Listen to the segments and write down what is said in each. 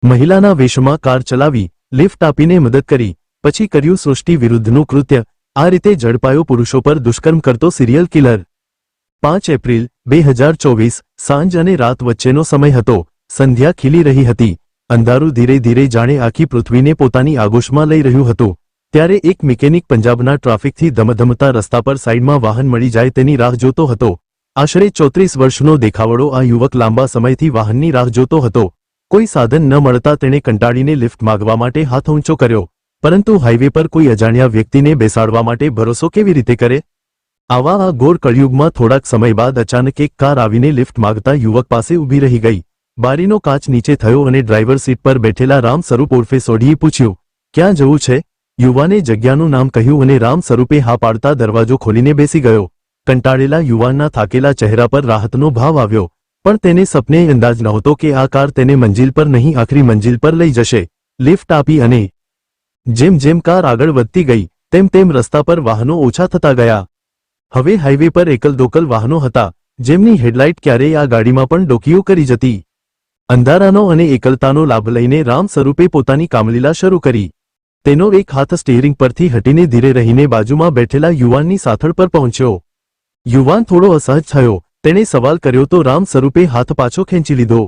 મહિલાના વેશમાં કાર ચલાવી, લિફ્ટ આપીને મદદ કરી, પછી કર્યું સૃષ્ટિ વિરુદ્ધનું કૃત્ય. આ રીતે ઝડપાયો પુરુષો પર દુષ્કર્મ કરતો સિરિયલ કિલર. 5 એપ્રિલ 2024 સાંજ અને રાત વચ્ચેનો સમય હતો. સંધ્યા ખીલી રહી હતી. અંધારું ધીરે ધીરે જાણે આખી પૃથ્વીને પોતાની આગોશમાં લઈ રહ્યું હતું. ત્યારે એક મિકેનિક પંજાબના ટ્રાફિકથી ધમધમતા રસ્તા પર સાઈડમાં વાહન મળી જાય તેની રાહ જોતો હતો. આશરે 34 વર્ષનો દેખાવડો આ યુવક લાંબા સમયથી વાહનની રાહ જોતો હતો. કોઈ સાધન ન મળતા તેણે કંટાળીને લિફ્ટ માંગવા માટે હાથ ઊંચો કર્યો. પરંતુ હાઈવે પર કોઈ અજાણ્યા વ્યક્તિને બેસાડવા માટે ભરોસો કેવી રીતે કરે? આવા આ ઘોર કળિયુગમાં થોડાક સમય બાદ અચાનક એક કાર આવીને લિફ્ટ માંગતા યુવક પાસે ઊભી રહી ગઈ. બારીનો કાચ નીચે થયો અને ડ્રાઈવર સીટ પર બેઠેલા રામ સ્વરૂપ ઉર્ફે સોઢીએ પૂછ્યું, ક્યાં જવું છે? યુવાને જગ્યાનું નામ કહ્યું અને રામ સ્વરૂપે હા પાડતા દરવાજો ખોલીને બેસી ગયો. કંટાળેલા યુવાનના થાકેલા ચહેરા પર રાહતનો ભાવ આવ્યો, પણ તેને સપને અંદાજ નહોતો કે આ કાર તેને મંજિલ પર નહીં આખરી મંજિલ પર લઈ જશે. લિફ્ટ આપી અને જેમ જેમ કાર આગળ વધતી ગઈ તેમ તેમ રસ્તા પર વાહનો ઓછા થતા ગયા. હવે હાઈવે પર એકલદોકલ વાહનો હતા, જેમની હેડલાઇટ ક્યારેય આ ગાડીમાં પણ ડોકીઓ કરી જતી. અંધારાનો અને એકલતાનો લાભ લઈને રામ સ્વરૂપે પોતાની કામલીલા શરૂ કરી. તેનો એક હાથ સ્ટીયરિંગ પરથી હટીને ધીરે રહીને બાજુમાં બેઠેલા યુવાનની સાથળ પર પહોંચ્યો. યુવાન થોડો અસહજ થયો. તેણે સવાલ કર્યો તો રામ સ્વરૂપે હાથ પાછો ખેંચી લીધો.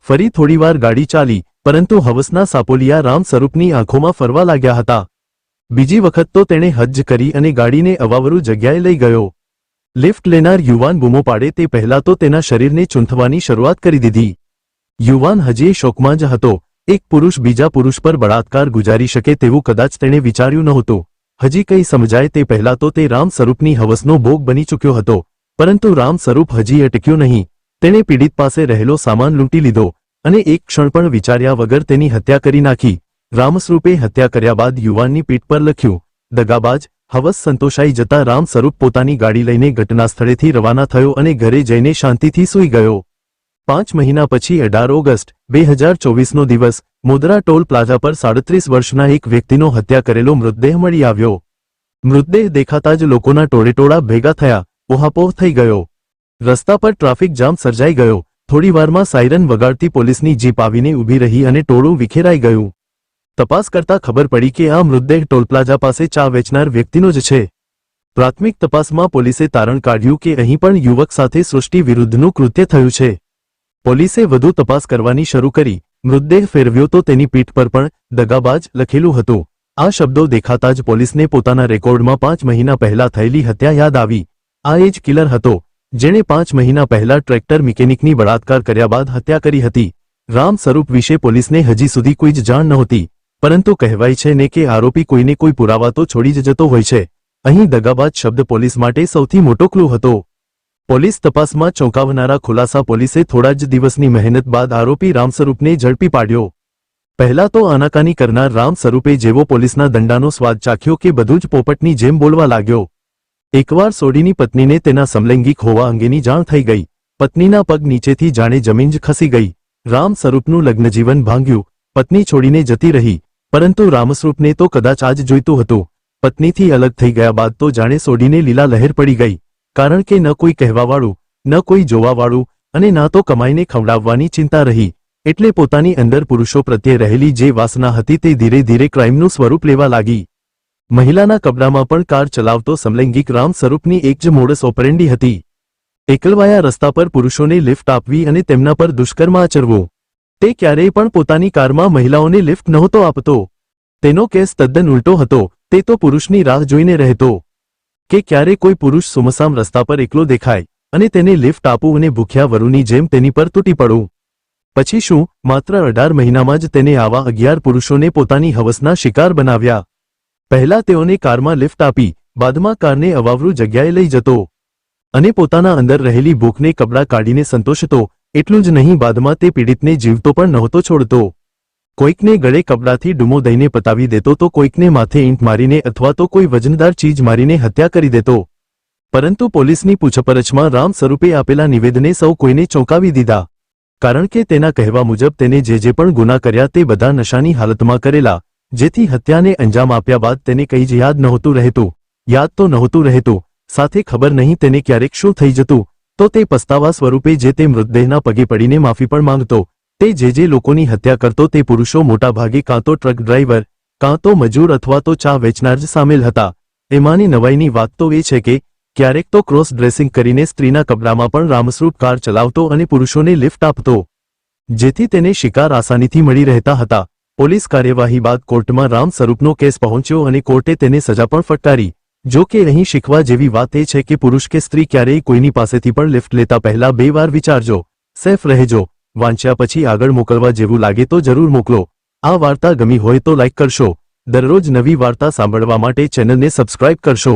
ફરી થોડીવાર ગાડી ચાલી, પરંતુ હવસના સાપોલિયા રામ સ્વરૂપની આંખોમાં ફરવા લાગ્યા હતા. બીજી વખત તો તેણે હજ્જ કરી અને ગાડીને અવાવરું જગ્યાએ લઈ ગયો. લિફ્ટ લેનાર યુવાન બૂમો પાડે તે પહેલા તો તેના શરીરને ચૂંથવાની શરૂઆત કરી દીધી. યુવાન હજી શોકમાં જ હતો. એક પુરુષ બીજા પુરુષ પર બળાત્કાર ગુજારી શકે તેવું કદાચ તેણે વિચાર્યું નહોતું. હજી કંઈ સમજાય તે પહેલા તો તે રામ સ્વરૂપની હવસનો ભોગ બની ચૂક્યો હતો. પરંતુ રામ સ્વરૂપ હજી અટક્યો નહીં. તેણે પીડિત પાસે રહેલો સામાન લૂંટી લીધો અને એક ક્ષણ પણ વિચાર્યા વગર તેની હત્યા કરી નાખી. રામસ્વરૂપે હત્યા કર્યા બાદ યુવાનની પીઠ પર લખ્યું, દગાબાજ. હવસ સંતોષાઈ જતા રામ સ્વરૂપ પોતાની ગાડી લઈને ઘટના સ્થળેથી રવાના થયો અને ઘરે જઈને શાંતિથી સૂઈ ગયો. 5 મહિના પછી 18 ઓગસ્ટ 2024નો દિવસ મોદરા ટોલ પ્લાઝા પર 37 વર્ષના એક વ્યક્તિનો હત્યા કરેલો મૃતદેહ મળી આવ્યો. મૃતદેહ દેખાતા જ લોકોના ટોળેટોળા ભેગા થયા. ઓહાપોહ થઈ ગયો. રસ્તા પર ટ્રાફિક જામ સર્જાઈ ગયો. થોડીવારમાં સાયરન વગાડતી પોલીસની જીપ આવીને ઊભી રહી અને ટોળું વિખેરાઈ ગયું. તપાસ કરતા ખબર પડી કે આ મૃતદેહ ટોલ પ્લાઝા પાસે ચા વેચનાર વ્યક્તિનો જ છે. પ્રાથમિક તપાસમાં પોલીસે તારણ કાઢ્યું કે અહીં પણ યુવક સાથે સૃષ્ટિ વિરુદ્ધનું કૃત્ય થયું છે. પોલીસે વધુ તપાસ કરવાની શરૂ કરી. મૃતદેહ ફેરવ્યો તો તેની પીઠ પર પણ દગાબાજ લખેલું હતું. આ શબ્દો દેખાતા જ પોલીસને પોતાના રેકોર્ડમાં 5 મહિના પહેલા થયેલી હત્યા યાદ આવી. આ એ જ કિલર હતો જેણે 5 મહિના પહેલા ટ્રેક્ટર મિકેનિકની બળાત્કાર કર્યા બાદ હત્યા કરી હતી. રામ સ્વરૂપ વિશે પોલીસને હજી સુધી કોઈ જ જાણ નહોતી, પરંતુ કહેવાય છે ને કે આરોપી કોઈને કોઈ પુરાવા તો છોડી જ જતો હોય છે. અહીં દગાબાજ શબ્દ પોલીસ માટે સૌથી મોટો ક્લુ હતો. પોલીસ તપાસમાં ચોંકાવનારા ખુલાસા પોલીસે થોડા જ દિવસની મહેનત બાદ આરોપી રામ સ્વરૂપને ઝડપી પાડ્યો. પહેલા તો આનાકાની કરનાર રામ સ્વરૂપે જેવો પોલીસના દંડાનો સ્વાદ ચાખ્યો કે બધું જ પોપટની જેમ બોલવા લાગ્યો. એકવાર સોઢીની પત્નીને તેના સમલૈંગિક હોવા અંગેની જાણ થઈ ગઈ. પત્નીના પગ નીચેથી જાણે જમીન જ ખસી ગઈ. રામ સ્વરૂપનું લગ્નજીવન ભાંગ્યું. પત્ની છોડીને જતી રહી. પરંતુ રામસ્વરૂપને તો કદાચ આ જ જોઈતું હતું. પત્નીથી અલગ થઈ ગયા બાદ તો જાણે સોઢીને લીલા લહેર પડી ગઈ. કારણ કે ન કોઈ કહેવાવાળું, ન કોઈ જોવાવાળું અને ના તો કમાઈને ખવડાવવાની ચિંતા રહી. એટલે પોતાની અંદર પુરુષો પ્રત્યે રહેલી જે વાસના હતી તે ધીરે ધીરે ક્રાઇમનું સ્વરૂપ લેવા લાગી. મહિલાના કપડામાં પણ કાર ચલાવતો સમલૈંગિક રામ સ્વરૂપની એક જ મોડસ ઓપરેન્ડી હતી. એકલવાયા રસ્તા પર પુરુષોને લિફ્ટ આપવી અને તેમના પર દુષ્કર્મ આચરવું. તે ક્યારેય પણ પોતાની કારમાં મહિલાઓને લિફ્ટ નહોતો આપતો. તેનો કેસ તદ્દન ઉલટો હતો. તે તો પુરુષની રાહ જોઈને રહેતો કે ક્યારે કોઈ પુરુષ સુમસામ રસ્તા પર એકલો દેખાય અને તેને લિફ્ટ આપું અને ભૂખ્યા વરુની જેમ તેની પર તૂટી પડું. પછી શું, માત્ર 18 મહિનામાં જ તેને આવા 11 પુરુષોને પોતાની હવસના શિકાર બનાવ્યા. પહેલા તેઓને કારમાં લિફ્ટ આપી, બાદમાં કારને અવાવરું જગ્યાએ લઈ જતો અને પોતાના અંદર રહેલી ભૂખને કપડાં કાઢીને સંતોષતો. એટલું જ નહીં, બાદમાં તે પીડિતને જીવતો પણ નહોતો છોડતો. કોઈકને ગળે કપડાથી ડૂમો દઈને પતાવી દેતો તો કોઈકને માથે ઈંટ મારીને અથવા તો કોઈ વજનદાર ચીજ મારીને હત્યા કરી દેતો. પરંતુ પોલીસની પૂછપરછમાં રામ સ્વરૂપે આપેલા નિવેદને સૌ કોઈને ચોંકાવી દીધા. કારણ કે તેના કહેવા મુજબ તેને જે પણ ગુના કર્યા તે બધા નશાની હાલતમાં કરેલા, જેથી હત્યાને અંજામ આપ્યા બાદ તેને કંઈ જ યાદ નહોતું રહેતું. યાદ તો નહોતું રહેતું, સાથે ખબર નહીં તેને ક્યારેક શું થઈ જતું, તો તે પસ્તાવા સ્વરૂપે જે તે મૃતદેહના પગે પડીને માફી પણ માંગતો. તે જે લોકોની હત્યા કરતો તે પુરુષો મોટાભાગે કાં તો ટ્રક ડ્રાઈવર, કાં તો મજૂર અથવા તો ચા વેચનાર જ સામેલ હતા. એમાંની નવાઈની વાત તો એ છે કે ક્યારેક તો ક્રોસ ડ્રેસિંગ કરીને સ્ત્રીના કપડામાં પણ રામસ્વરૂપ કાર ચલાવતો અને પુરુષોને લિફ્ટ આપતો, જેથી તેને શિકાર આસાનીથી મળી રહેતા હતા. પોલીસ કાર્યવાહી બાદ કોર્ટમાં રામસ્વરૂપનો કેસ પહોંચ્યો અને કોર્ટે તેને સજા પણ ફટકારી. જો કે અહીં શીખવા જેવી વાત એ છે કે પુરુષ કે સ્ત્રી ક્યારેય કોઈની પાસેથી પણ લિફ્ટ લેતા પહેલા 2 વાર વિચારજો. સેફ રહેજો. વાંચ્યા પછી આગળ મોકલવા જેવું લાગે તો જરૂર મોકલો. આ વાર્તા ગમી હોય તો લાઈક કરશો. દરરોજ નવી વાર્તા સાંભળવા માટે ચેનલને સબસ્ક્રાઇબ કરશો.